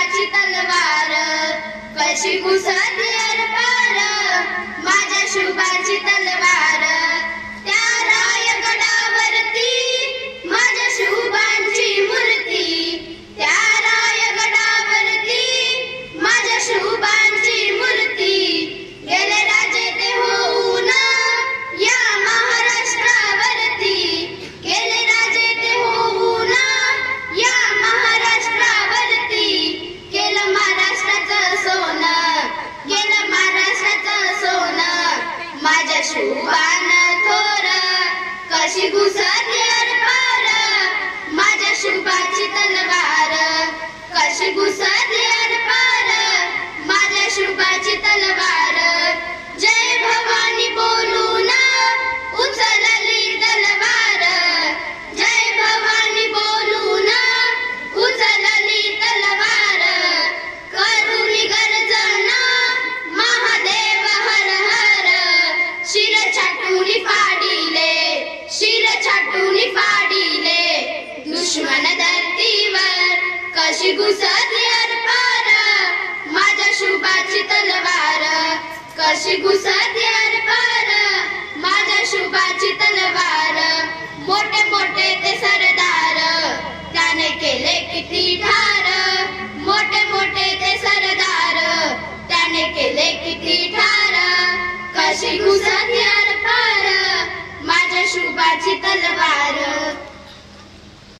शुभाची तलवार कशी घुसते अरपार, माझ्या शुभाची तलवार त्या रायगडावरती, माझ्या शुभांची मूर्ती त्या रायगडावरती, माझ्या शुभांची मूर्ती. गेले राजे ते होऊन या महाराष्ट्रावरती, गेले राजे ते होऊन या महाराष्ट्रावरती. केलं महाराष्ट्राचं सोनं, केलं महाराष्ट्राचं सोनं, माझ्या शुभानं थोर कशी घुसते अरपार, माझ्या शुभाची तलवार कशी घुसते अरपार, माझ्या शुभाची तलवार. जय भवानी बोलून उचलली तलवार, जय भवानी बोलून उचलली तलवार. करुणी गर्जन महादेव हर हर, शिर छाटून फाडिले, शिर छाटून फाडिले. दुश्मन धरतीवर कशी घुसते अरपार, माझ्या शुभाची तलवार कशी घुसते अरपार, माझ्या शुभाची तलवार. मोठे मोठे ते सरदार त्याने केले किती ठार, मोठे मोठे ते सरदार त्याने केले किती ठार. कशी घुसते अरपार, माझ्या शुभाची तलवार.